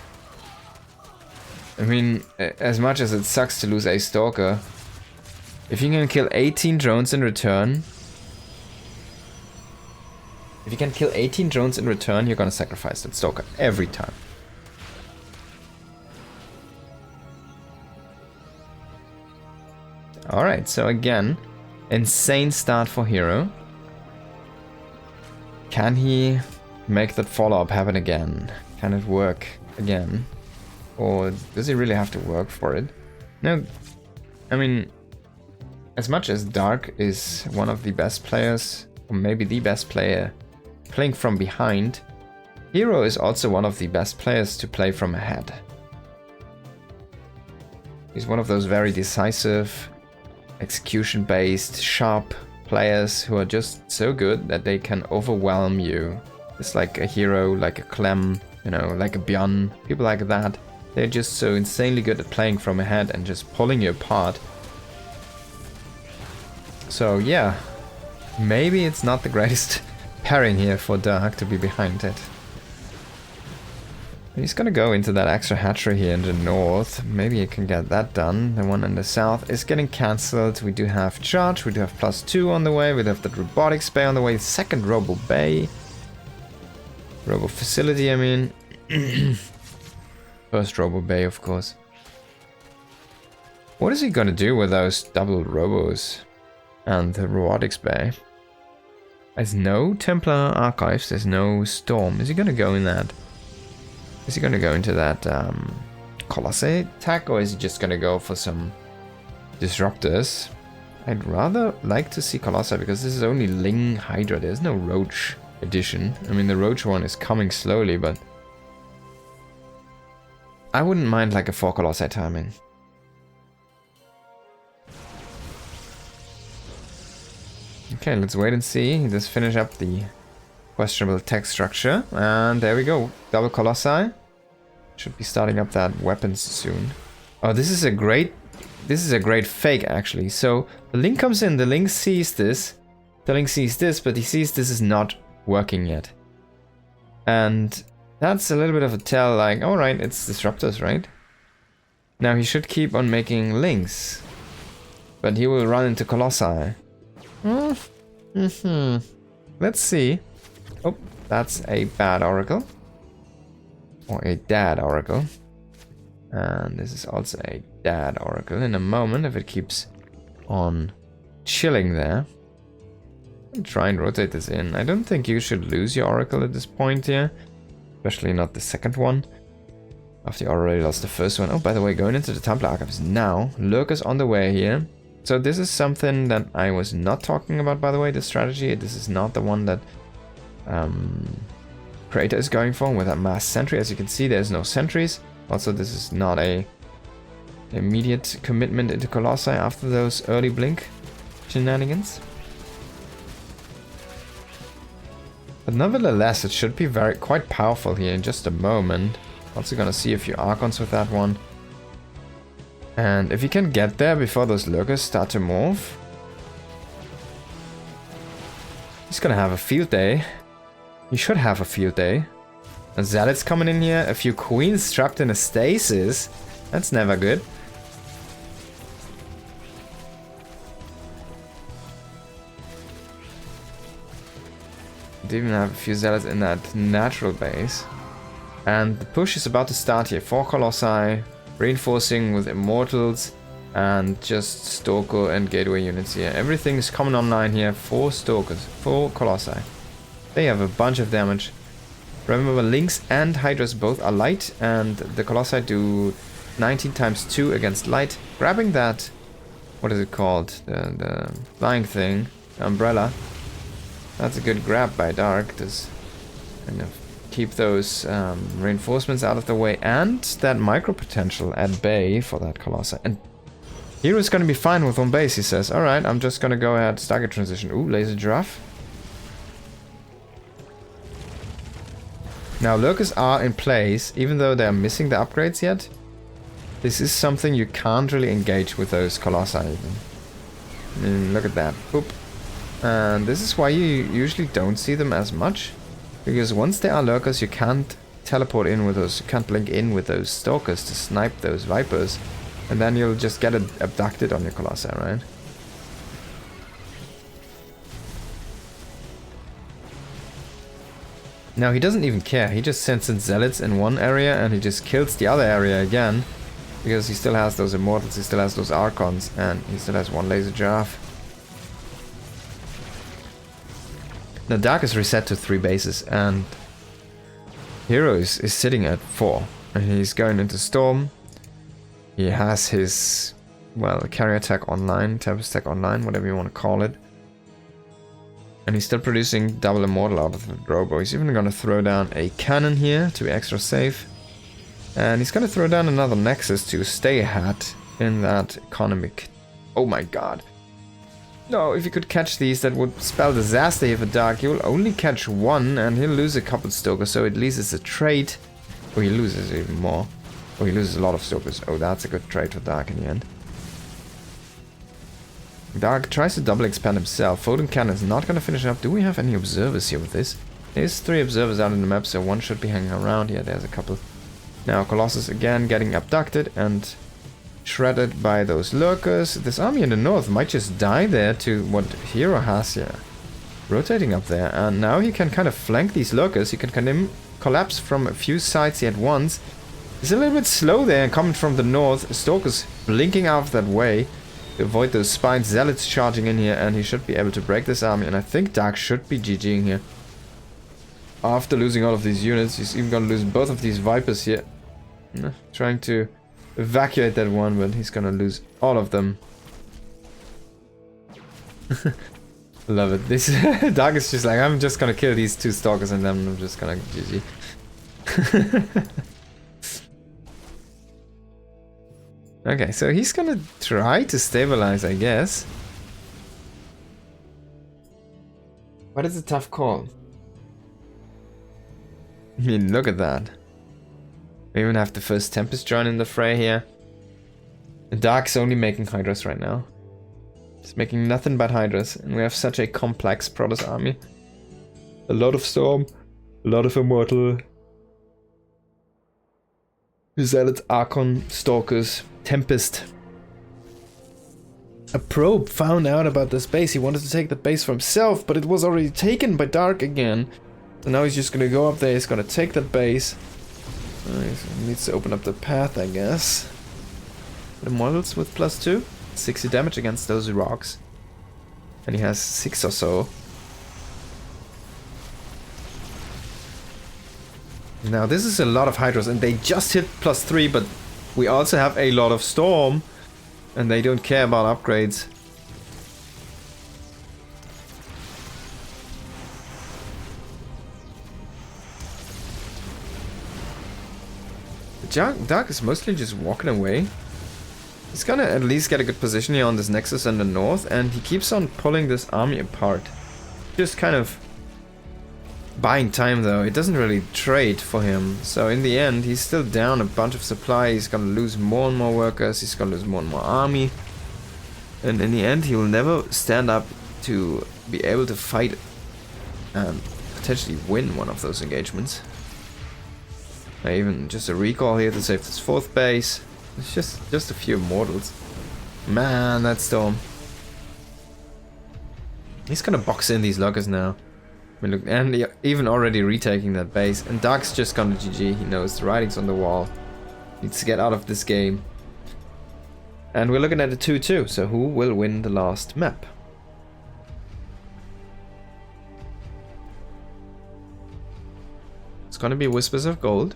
I mean, as much as it sucks to lose a Stalker, if you can kill 18 drones in return... If you can kill 18 drones in return, you're gonna sacrifice that Stalker every time. Alright, so again, insane start for herO. Can he make that follow-up happen again? Can it work again? Or does he really have to work for it? No, I mean, as much as Dark is one of the best players, or maybe the best player, playing from behind, herO is also one of the best players to play from ahead. He's one of those very decisive, execution-based, sharp players who are just so good that they can overwhelm you. It's like a herO, like a Clem, you know, like a Bjorn, people like that. They're just so insanely good at playing from ahead and just pulling you apart. So yeah, maybe it's not the greatest pairing here for Dark to be behind it. He's gonna go into that extra hatchery here in the north. Maybe he can get that done. The one in the south is getting cancelled. We do have charge, we do have +2 on the way, we have the robotics bay on the way, second robo bay. Robo facility, I mean. First robo bay, of course. What is he gonna do with those double robos and the robotics bay? There's no Templar archives, there's no storm. Is he gonna go in that? Is he gonna go into that Colossi attack, or is he just gonna go for some disruptors? I'd rather like to see Colossi because this is only Ling Hydra. There's no Roach edition. I mean, the Roach one is coming slowly, but I wouldn't mind like a 4 Colossi timing. Okay, let's wait and see. Let's finish up the questionable text structure, and there we go. Double Colossi. Should be starting up that weapons soon. Oh, this is a great fake actually. So the Link comes in, the Link sees this, the Link sees this, but he sees this is not working yet. And that's a little bit of a tell, like, alright, it's disruptors, right? Now he should keep on making links, but he will run into Colossi. Let's see. Oh, that's a bad Oracle. Or a dad Oracle. And this is also a dad Oracle. In a moment, if it keeps on chilling there. Try and rotate this in. I don't think you should lose your Oracle at this point here. Especially not the second one. After you already lost the first one. Oh, by the way, going into the Templar Archives now. Lurkers on the way here. So this is something that I was not talking about, by the way, the strategy. This is not the one that Creator is going for with a mass sentry. As you can see, there's no sentries. Also, this is not a immediate commitment into Colossi after those early blink shenanigans. But nevertheless, it should be quite powerful here in just a moment. Also gonna see a few Archons with that one. And if you can get there before those Lurkers start to move, he's gonna have a field day. He should have a field day. A Zealot's coming in here, a few Queens trapped in a stasis. That's never good. Even have a few Zealots in that natural base. And the push is about to start here. 4 Colossi, reinforcing with Immortals, and just Stalker and Gateway units here. Everything is coming online here. 4 Stalkers, 4 Colossi. They have a bunch of damage. Remember, Lynx and Hydras both are light, and the Colossi do 19 times 2 against light. Grabbing that, what is it called? The flying thing, the umbrella. That's a good grab by Dark. Just kind of keep those reinforcements out of the way, and that micro potential at bay for that Colossi. And hero's gonna be fine with one base, he says. Alright, I'm just gonna go ahead, stagger transition. Ooh, laser giraffe. Now, Lurkers are in place, even though they're missing the upgrades yet. This is something you can't really engage with those Colossi even. I mean, look at that. Boop. And this is why you usually don't see them as much. Because once they are Lurkers, you can't teleport in with those, you can't blink in with those Stalkers to snipe those Vipers. And then you'll just get abducted on your Colossi, right? Now he doesn't even care, he just sends in Zealots in one area and he just kills the other area again. Because he still has those Immortals, he still has those Archons, and he still has one laser giraffe. Now Dark is reset to 3 bases, and herO is sitting at 4. And he's going into Storm. He has his, well, carrier attack online, Tempest attack online, whatever you want to call it. And he's still producing double Immortal out of the Robo. He's even going to throw down a cannon here to be extra safe. And he's going to throw down another Nexus to stay ahead in that economic. Oh my god. No, if you could catch these, that would spell disaster here for Dark. He will only catch 1 and he'll lose a couple Stalkers, so at least it's a trade. Or he loses even more. Or he loses a lot of Stalkers. Oh, that's a good trade for Dark in the end. Dark tries to double expand himself. Photon Cannon is not going to finish up. Do we have any observers here with this? There's 3 observers out in the map, so 1 should be hanging around. Yeah, there's a couple. Now, Colossus again getting abducted and shredded by those Lurkers. This army in the north might just die there to what herO has here. Rotating up there. And now he can kind of flank these Lurkers. He can kind of collapse from a few sides here at once. He's a little bit slow there coming from the north. Stalkers blinking out of that way to avoid those spine Zealots charging in here, and he should be able to break this army. And I think Dark should be GGing here. After losing all of these units, he's even gonna lose both of these Vipers here. Trying to evacuate that one, but he's gonna lose all of them. Love it. This Dark is just like, I'm just gonna kill these 2 Stalkers and then I'm just gonna GG. Okay, so he's gonna try to stabilize, I guess. But it's a tough call. I mean, look at that. We even have the first Tempest join in the fray here. And Dark's only making Hydras right now. He's making nothing but Hydras, and we have such a complex Protoss army. A lot of Storm, a lot of Immortal, Zealots, Archon, Stalkers, Tempest. A probe found out about this base. He wanted to take the base for himself, but it was already taken by Dark again. So now he's just gonna go up there, he's gonna take that base. He needs to open up the path, I guess. The models with +2. 60 damage against those rocks. And he has 6 or so. Now this is a lot of Hydras, and they just hit +3, but we also have a lot of Storm, and they don't care about upgrades. Dark is mostly just walking away. He's gonna at least get a good position here on this Nexus in the north, and he keeps on pulling this army apart. Just kind of buying time though. It doesn't really trade for him. So in the end, he's still down a bunch of supply. He's gonna lose more and more workers. He's gonna lose more and more army. And in the end, he will never stand up to be able to fight and potentially win one of those engagements. Even just a recall here to save this 4th base. It's just a few mortals. Man, that Storm. He's gonna box in these loggers now. I mean, look, and even already retaking that base. And Dark's just gonna GG. He knows the writing's on the wall. Needs to get out of this game. And we're looking at a 2-2. So who will win the last map? It's gonna be Whispers of Gold.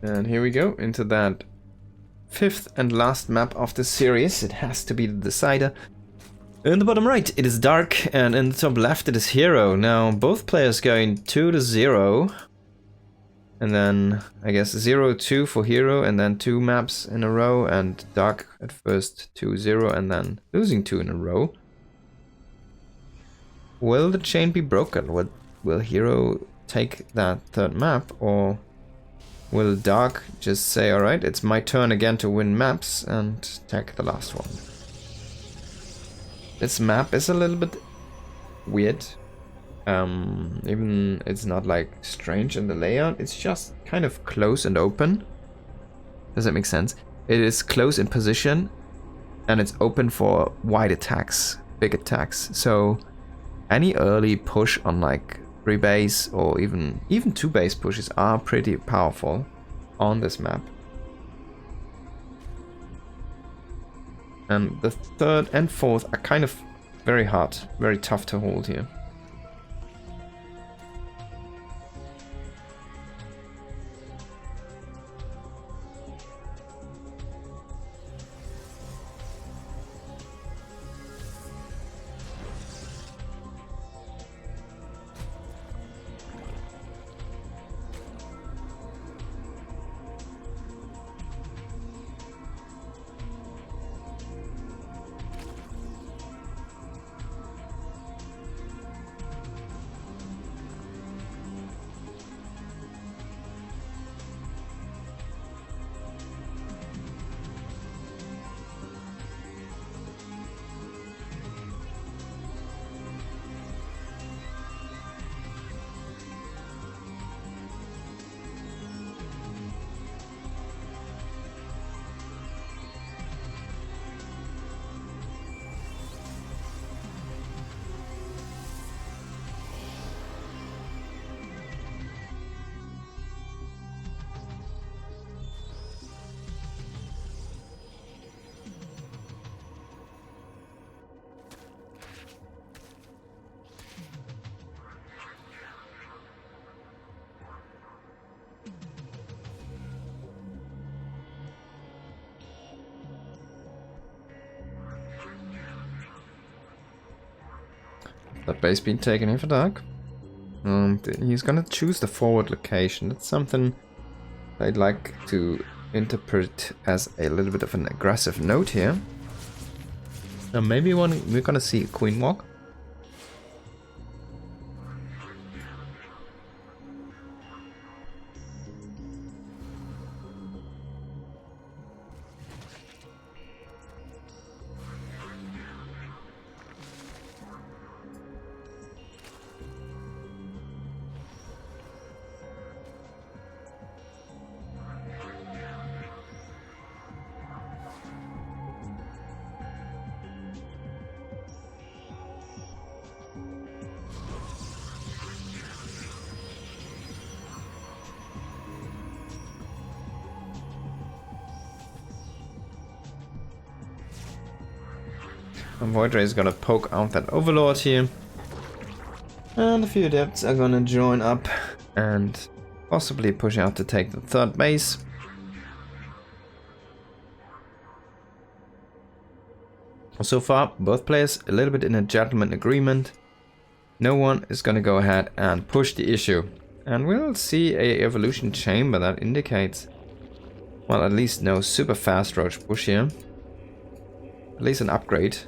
And here we go into that 5th and last map of the series. It has to be the decider. In the bottom right, it is Dark, and in the top left, it is herO. Now, both players going 2-0. And then, I guess, 0-2 for herO, and then 2 maps in a row. And Dark at first 2-0, and then losing 2 in a row. Will the chain be broken? Will herO take that 3rd map, or will Dark just say, alright, it's my turn again to win maps, and take the last one? This map is a little bit weird. Even it's not like strange in the layout, it's just kind of close and open. Does that make sense? It is close in position, and it's open for wide attacks, big attacks. So any early push on like 3 base or even 2 base pushes are pretty powerful on this map. And the 3rd and 4th are kind of very hard, very tough to hold here. That base being taken here for Dark. He's gonna choose the forward location. That's something I'd like to interpret as a little bit of an aggressive note here. Now maybe we're gonna see a queen walk. Void Ray is gonna poke out that Overlord here. And a few Adepts are gonna join up and possibly push out to take the third base. So far, both players a little bit in a gentleman agreement. No one is gonna go ahead and push the issue. And we'll see a evolution chamber that indicates, well, at least no super fast roach push here. At least an upgrade.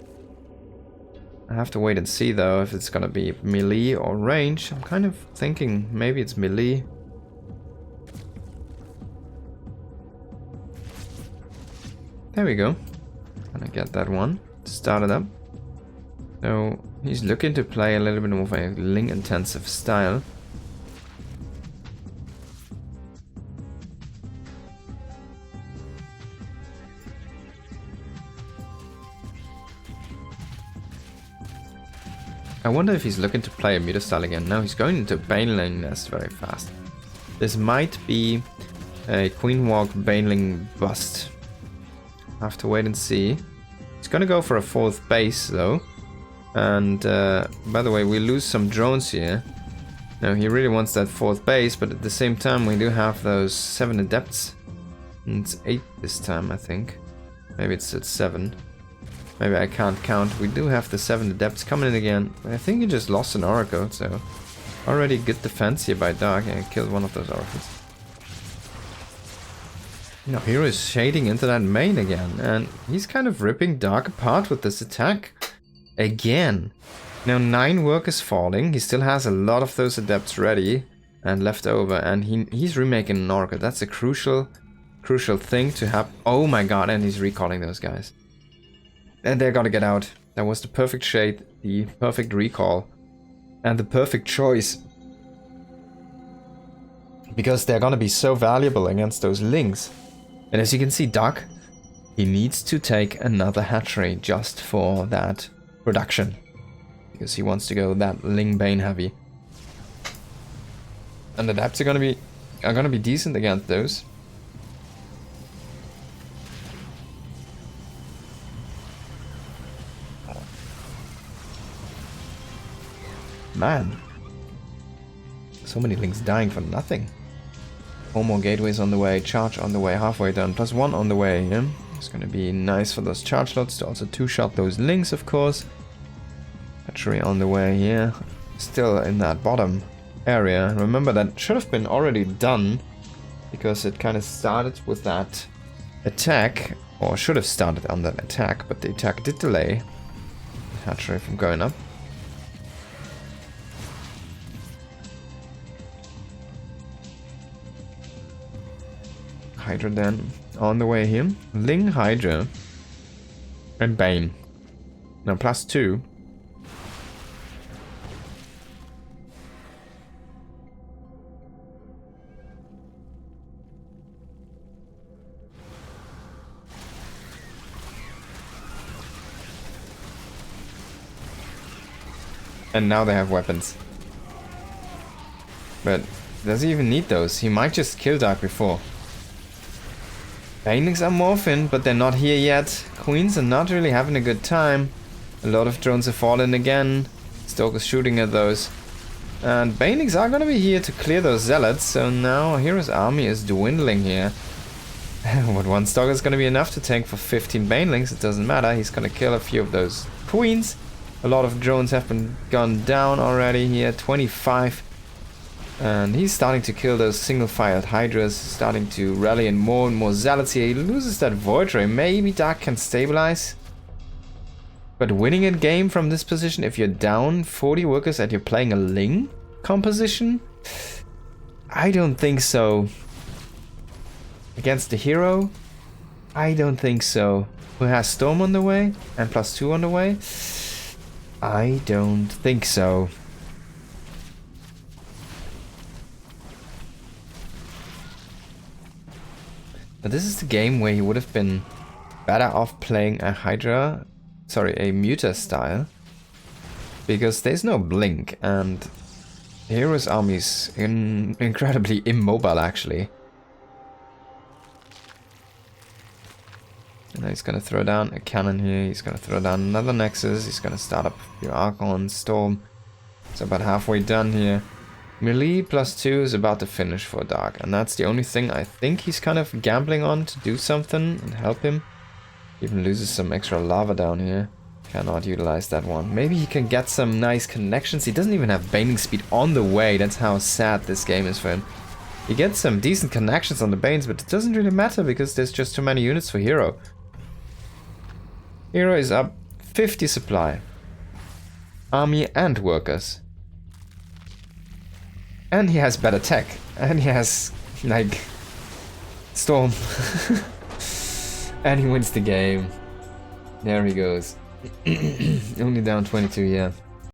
I have to wait and see though if it's gonna be melee or range. I'm kind of thinking maybe it's melee. There we go. Gonna get that one started up. So he's looking to play a little bit more of a Ling intensive style. I wonder if he's looking to play a meter style again. No, he's going into Baneling Nest very fast. This might be a Queen Walk Baneling bust. I have to wait and see. He's gonna go for a fourth base though. And by the way, we lose some drones here. Now he really wants that fourth base, but at the same time we do have those 7 Adepts. And it's 8 this time, I think. Maybe it's at 7. Maybe I can't count. We do have the 7 Adepts coming in again. I think he just lost an Oracle, so already good defense here by Dark, and killed one of those Oracles. Now herO is shading into that main again, and he's kind of ripping Dark apart with this attack. Again. Now 9 workers falling. He still has a lot of those Adepts ready and left over, and he's remaking an Oracle. That's a crucial thing to have. Oh my god, and he's recalling those guys. And they're gonna get out. That was the perfect shade, the perfect recall, and the perfect choice. Because they're gonna be so valuable against those Lings. And as you can see, Dark, he needs to take another hatchery just for that production. Because he wants to go that Ling Bane heavy. And the Adepts are gonna be decent against those. Man, so many Lings dying for nothing. 4 more gateways on the way, charge on the way, halfway done, +1 on the way. Yeah? It's gonna be nice for those charge slots to also 2-shot those Lings, of course. Hatchery on the way here, still in that bottom area. Remember that should have been already done because it kind of started with that attack, or should have started on that attack, but the attack did delay the hatchery from going up. Hydra then on the way here. Ling, Hydra, and Bane. Now +2. And now they have weapons. But does he even need those? He might just kill Dark before. Banelings are morphing, but they're not here yet. Queens are not really having a good time. A lot of drones have fallen again. Stalker's shooting at those. And Banelings are gonna be here to clear those zealots, so now herO's army is dwindling here. But 1 Stalker is gonna be enough to tank for 15 Banelings, it doesn't matter. He's gonna kill a few of those Queens. A lot of drones have been gone down already here, 25. And he's starting to kill those single-fired Hydras, starting to rally in more and more zealots here. He loses that Void Ray. Maybe Dark can stabilize. But winning a game from this position, if you're down 40 workers and you're playing a Ling composition? I don't think so. Against the herO? I don't think so. Who has Storm on the way? And +2 on the way? I don't think so. But this is the game where he would have been better off playing a Hydra, sorry, a Muta style. Because there's no blink, and herO's army is incredibly immobile actually. And he's gonna throw down a cannon here. He's gonna throw down another Nexus. He's gonna start up your Archon Storm. It's about halfway done here. Melee +2 is about to finish for Dark. And that's the only thing I think he's kind of gambling on to do something and help him. Even loses some extra lava down here. Cannot utilize that one. Maybe he can get some nice connections. He doesn't even have Baning Speed on the way. That's how sad this game is for him. He gets some decent connections on the Banes, but it doesn't really matter because there's just too many units for herO. herO is up 50 supply. Army and workers. And he has better tech. And he has, like, Storm. And he wins the game. There he goes. Only down 22, yeah.